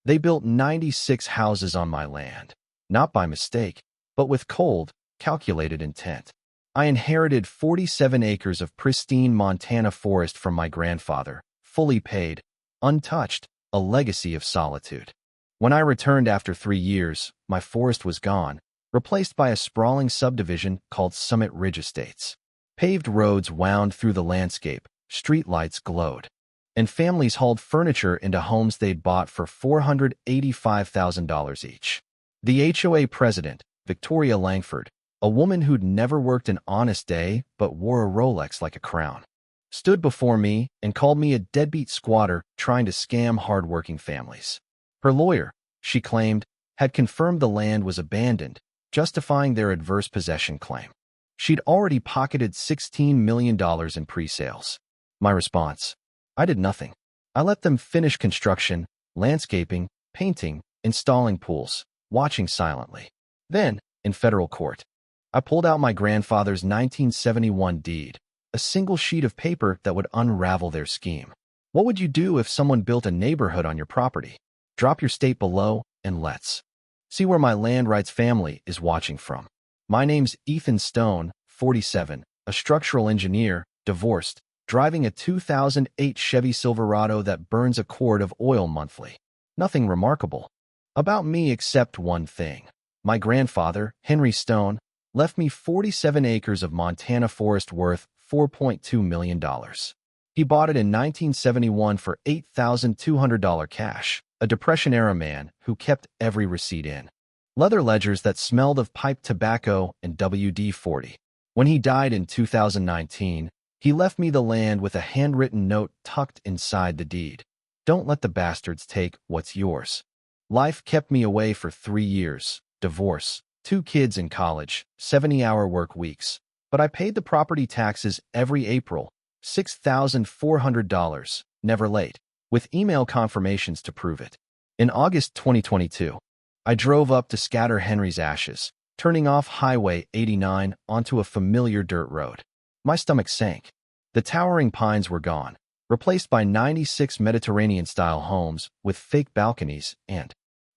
They built 96 houses on my land, not by mistake, but with cold, calculated intent. I inherited 47 acres of pristine Montana forest from my grandfather, fully paid, untouched, a legacy of solitude. When I returned after 3 years, my forest was gone, replaced by a sprawling subdivision called Summit Ridge Estates. Paved roads wound through the landscape, streetlights glowed, and families hauled furniture into homes they'd bought for $485,000 each. The HOA president, Victoria Langford, a woman who'd never worked an honest day but wore a Rolex like a crown, stood before me and called me a deadbeat squatter trying to scam hard-working families. Her lawyer, she claimed, had confirmed the land was abandoned, justifying their adverse possession claim. She'd already pocketed $16 million in pre-sales. My response: I did nothing. I let them finish construction, landscaping, painting, installing pools, watching silently. Then, in federal court, I pulled out my grandfather's 1971 deed, a single sheet of paper that would unravel their scheme. What would you do if someone built a neighborhood on your property? Drop your state below, and let's see where my land rights family is watching from. My name's Ethan Stone, 47, a structural engineer, divorced, driving a 2008 Chevy Silverado that burns a quart of oil monthly. Nothing remarkable about me except one thing. My grandfather, Henry Stone, left me 47 acres of Montana forest worth $4.2 million. He bought it in 1971 for $8,200 cash, a Depression-era man who kept every receipt in leather ledgers that smelled of pipe tobacco and WD-40. When he died in 2019, he left me the land with a handwritten note tucked inside the deed. Don't let the bastards take what's yours. Life kept me away for 3 years, divorce, 2 kids in college, 70-hour work weeks, but I paid the property taxes every April, $6,400, never late, with email confirmations to prove it. In August 2022, I drove up to scatter Henry's ashes, turning off Highway 89 onto a familiar dirt road. My stomach sank. The towering pines were gone, replaced by 96 Mediterranean-style homes with fake balconies and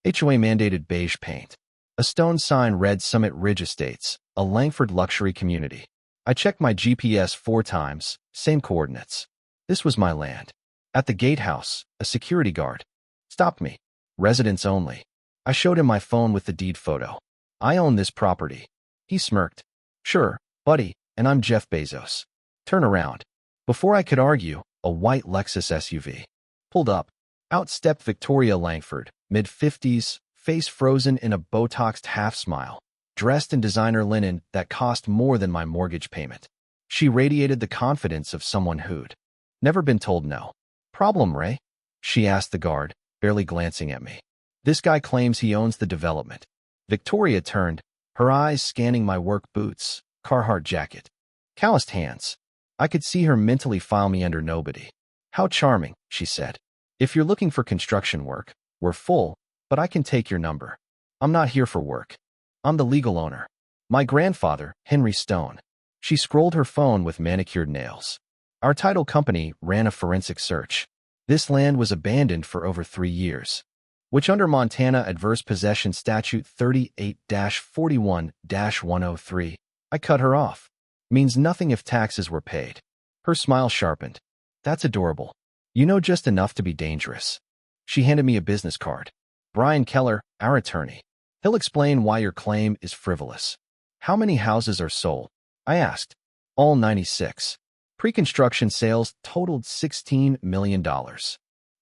HOA-mandated beige paint. A stone sign read Summit Ridge Estates, a Langford luxury community. I checked my GPS 4 times, same coordinates. This was my land. At the gatehouse, a security guard stopped me. Residents only. I showed him my phone with the deed photo. I own this property. He smirked. Sure, buddy, and I'm Jeff Bezos. Turn around. Before I could argue, a white Lexus SUV pulled up. Out stepped Victoria Langford, mid-50s, face frozen in a Botoxed half-smile, dressed in designer linen that cost more than my mortgage payment. She radiated the confidence of someone who'd never been told no. Problem, Ray? She asked the guard, barely glancing at me. This guy claims he owns the development. Victoria turned, her eyes scanning my work boots, Carhartt jacket, calloused hands. I could see her mentally file me under nobody. How charming, she said. If you're looking for construction work, we're full, but I can take your number. I'm not here for work. I'm the legal owner. My grandfather, Henry Stone. She scrolled her phone with manicured nails. Our title company ran a forensic search. This land was abandoned for over 3 years, which under Montana Adverse Possession Statute 38-41-103, I cut her off. Means nothing if taxes were paid. Her smile sharpened. That's adorable. You know just enough to be dangerous. She handed me a business card. Brian Keller, our attorney. He'll explain why your claim is frivolous. How many houses are sold? I asked. All 96. Pre-construction sales totaled $16 million.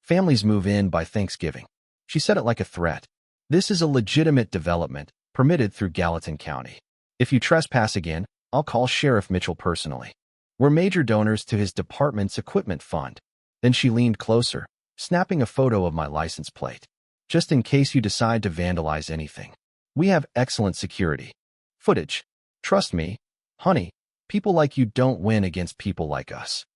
Families move in by Thanksgiving. She said it like a threat. This is a legitimate development, permitted through Gallatin County. If you trespass again, I'll call Sheriff Mitchell personally. We're major donors to his department's equipment fund. Then she leaned closer, snapping a photo of my license plate. Just in case you decide to vandalize anything. We have excellent security. Footage. Trust me, honey, people like you don't win against people like us.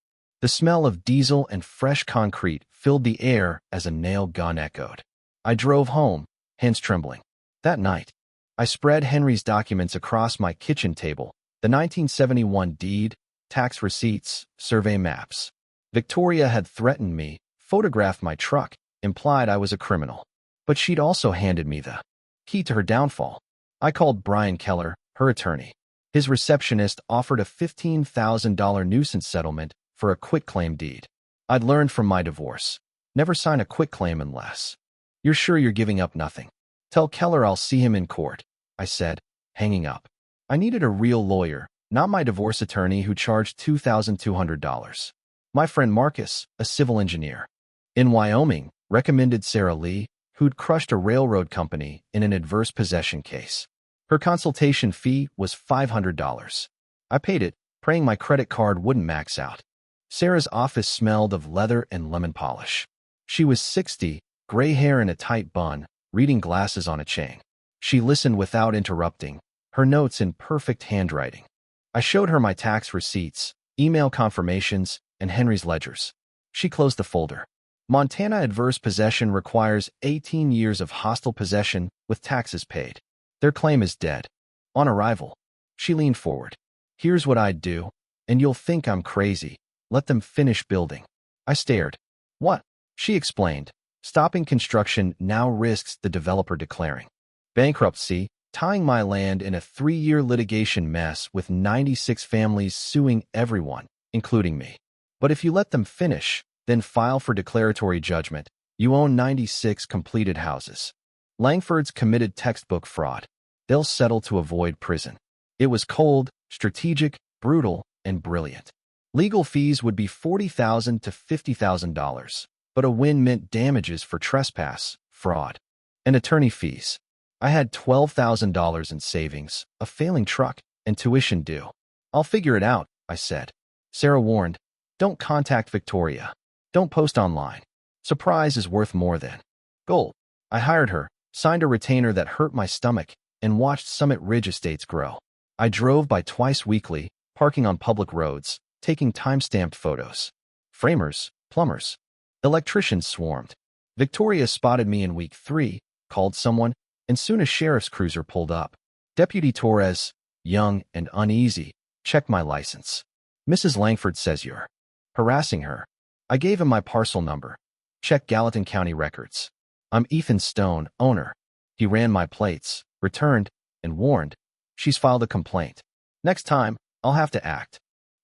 The smell of diesel and fresh concrete filled the air as a nail gun echoed. I drove home, hands trembling. That night, I spread Henry's documents across my kitchen table, the 1971 deed, tax receipts, survey maps. Victoria had threatened me, photographed my truck, implied I was a criminal. But she'd also handed me the key to her downfall. I called Brian Keller, her attorney. His receptionist offered a $15,000 nuisance settlement for a quitclaim deed. I'd learned from my divorce. Never sign a quitclaim unless you're sure you're giving up nothing. Tell Keller I'll see him in court, I said, hanging up. I needed a real lawyer, not my divorce attorney who charged $2,200. My friend Marcus, a civil engineer in Wyoming, recommended Sarah Lee, who'd crushed a railroad company in an adverse possession case. Her consultation fee was $500. I paid it, praying my credit card wouldn't max out. Sarah's office smelled of leather and lemon polish. She was 60, gray hair in a tight bun, reading glasses on a chain. She listened without interrupting, her notes in perfect handwriting. I showed her my tax receipts, email confirmations, and Henry's ledgers. She closed the folder. Montana adverse possession requires 18 years of hostile possession with taxes paid. Their claim is dead. On arrival, she leaned forward. Here's what I'd do, and you'll think I'm crazy. Let them finish building. I stared. What? She explained. Stopping construction now risks the developer declaring bankruptcy, tying my land in a 3-year litigation mess with 96 families suing everyone, including me. But if you let them finish, then file for declaratory judgment, you own 96 completed houses. Langford's committed textbook fraud. They'll settle to avoid prison. It was cold, strategic, brutal, and brilliant. Legal fees would be $40,000 to $50,000, but a win meant damages for trespass, fraud, and attorney fees. I had $12,000 in savings, a failing truck, and tuition due. I'll figure it out, I said. Sarah warned, don't contact Victoria. Don't post online. Surprise is worth more than gold. I hired her, signed a retainer that hurt my stomach, and watched Summit Ridge estates grow. I drove by twice weekly, parking on public roads, taking time-stamped photos. Framers, plumbers, electricians swarmed. Victoria spotted me in week 3, called someone, and soon a sheriff's cruiser pulled up. Deputy Torres, young and uneasy, checked my license. Mrs. Langford says you're harassing her. I gave him my parcel number. Check Gallatin County records. I'm Ethan Stone, owner. He ran my plates, returned, and warned. She's filed a complaint. Next time, I'll have to act.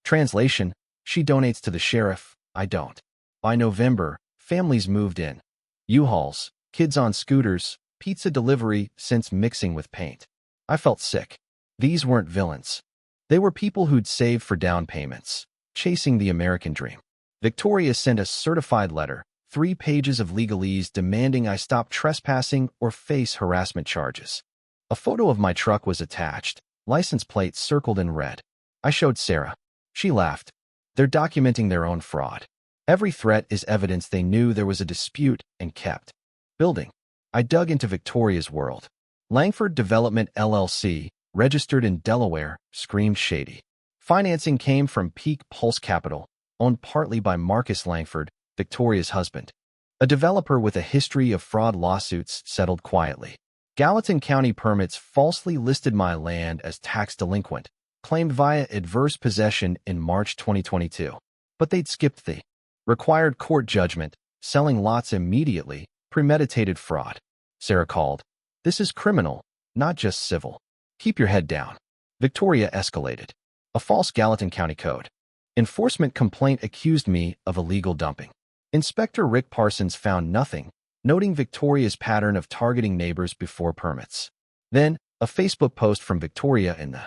Translation, she donates to the sheriff, I don't. By November, families moved in. U-Hauls, kids on scooters, pizza delivery since mixing with paint. I felt sick. These weren't villains. They were people who'd saved for down payments, chasing the American dream. Victoria sent a certified letter, 3 pages of legalese demanding I stop trespassing or face harassment charges. A photo of my truck was attached, license plate circled in red. I showed Sarah. She laughed. They're documenting their own fraud. Every threat is evidence they knew there was a dispute and kept building. I dug into Victoria's world. Langford Development LLC, registered in Delaware, screamed shady. Financing came from Peak Pulse Capital, owned partly by Marcus Langford, Victoria's husband. A developer with a history of fraud lawsuits settled quietly. Gallatin County permits falsely listed my land as tax delinquent, claimed via adverse possession in March 2022. But they'd skipped the required court judgment, selling lots immediately, premeditated fraud. Sarah called. This is criminal, not just civil. Keep your head down. Victoria escalated. A false Gallatin County code. Enforcement complaint accused me of illegal dumping. Inspector Rick Parsons found nothing, noting Victoria's pattern of targeting neighbors before permits. Then, a Facebook post from Victoria in the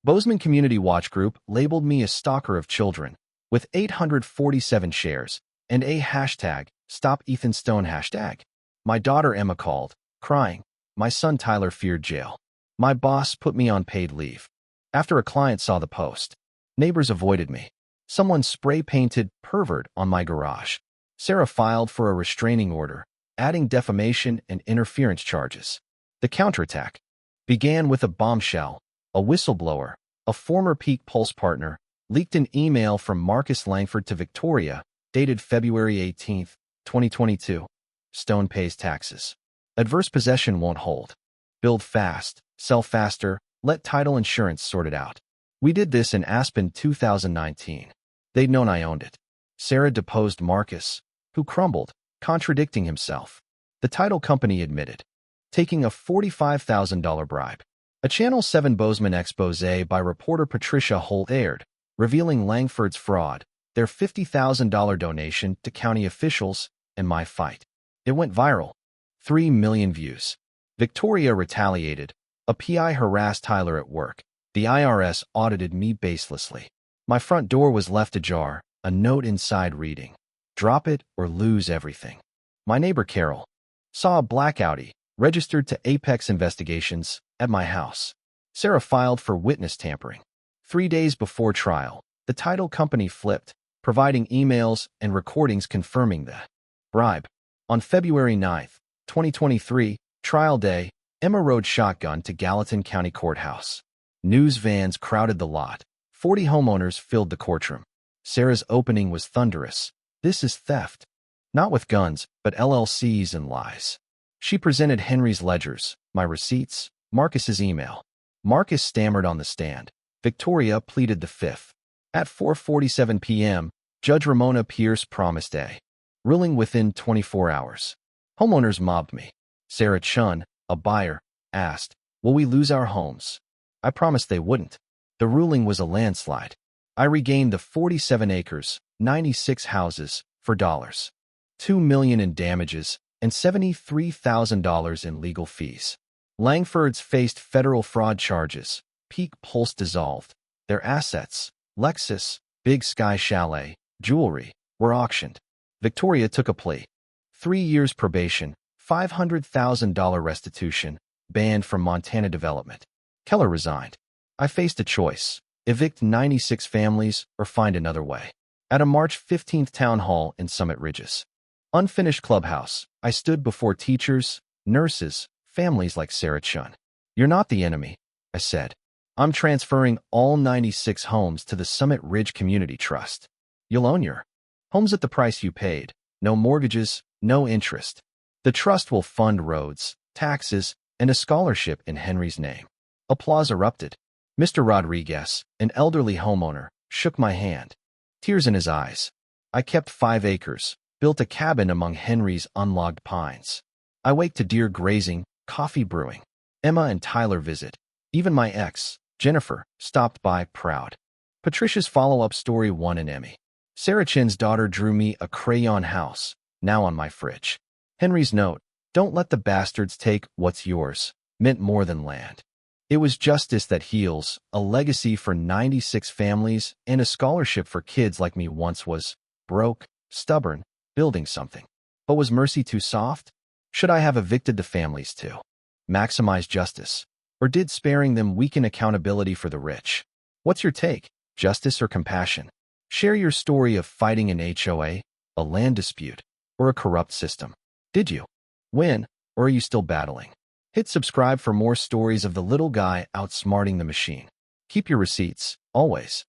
Bozeman Community Watch Group labeled me a stalker of children, with 847 shares, and a hashtag, Stop Ethan Stone hashtag. My daughter Emma called, crying. My son Tyler feared jail. My boss put me on paid leave. After a client saw the post, neighbors avoided me. Someone spray-painted pervert on my garage. Sarah filed for a restraining order, adding defamation and interference charges. The counterattack began with a bombshell. A whistleblower, a former Peak Pulse partner, leaked an email from Marcus Langford to Victoria, dated February 18, 2022. Stone pays taxes. Adverse possession won't hold. Build fast, sell faster, let title insurance sort it out. We did this in Aspen 2019. They'd known I owned it. Sarah deposed Marcus, who crumbled, contradicting himself. The title company admitted taking a $45,000 bribe. A Channel 7 Bozeman expose by reporter Patricia Holt aired, revealing Langford's fraud, their $50,000 donation to county officials, and my fight. It went viral. 3 million views. Victoria retaliated. A PI harassed Tyler at work. The IRS audited me baselessly. My front door was left ajar, a note inside reading, "Drop it or lose everything." My neighbor Carol saw a black Audi, registered to Apex Investigations, at my house. Sarah filed for witness tampering. 3 days before trial, the title company flipped, providing emails and recordings confirming the bribe. On February 9, 2023, trial day, Emma rode shotgun to Gallatin County Courthouse. News vans crowded the lot. 40 homeowners filled the courtroom. Sarah's opening was thunderous. "This is theft. Not with guns, but LLCs and lies." She presented Henry's ledgers, my receipts, Marcus's email. Marcus stammered on the stand. Victoria pleaded the fifth. At 4:47 p.m., Judge Ramona Pierce promised a ruling within 24 hours. Homeowners mobbed me. Sarah Chun, a buyer, asked, "Will we lose our homes?" I promised they wouldn't. The ruling was a landslide. I regained the 47 acres, 96 houses, for $2 million in damages and $73,000 in legal fees. Langfords faced federal fraud charges. Peak Pulse dissolved. Their assets, Lexus, Big Sky Chalet, jewelry, were auctioned. Victoria took a plea. 3 years probation, $500,000 restitution, banned from Montana development. Keller resigned. I faced a choice: evict 96 families or find another way. At a March 15th town hall in Summit Ridges, unfinished clubhouse, I stood before teachers, nurses, families like Sarah Chun. "You're not the enemy," I said. "I'm transferring all 96 homes to the Summit Ridge Community Trust. You'll own your homes at the price you paid. No mortgages, no interest. The trust will fund roads, taxes, and a scholarship in Henry's name." Applause erupted. Mr. Rodriguez, an elderly homeowner, shook my hand, tears in his eyes. "I kept 5 acres, built a cabin among Henry's unlogged pines. I wake to deer grazing, coffee brewing. Emma and Tyler visit. Even my ex, Jennifer, stopped by, proud." Patricia's follow-up story won an Emmy. Sarah Chin's daughter drew me a crayon house, now on my fridge. Henry's note, "Don't let the bastards take what's yours," meant more than land. It was justice that heals, a legacy for 96 families, and a scholarship for kids like me once was broke, stubborn, building something. But was mercy too soft? Should I have evicted the families to maximize justice? Or did sparing them weaken accountability for the rich? What's your take? Justice or compassion? Share your story of fighting an HOA, a land dispute, or a corrupt system. Did you win, or are you still battling? Hit subscribe for more stories of the little guy outsmarting the machine. Keep your receipts, always.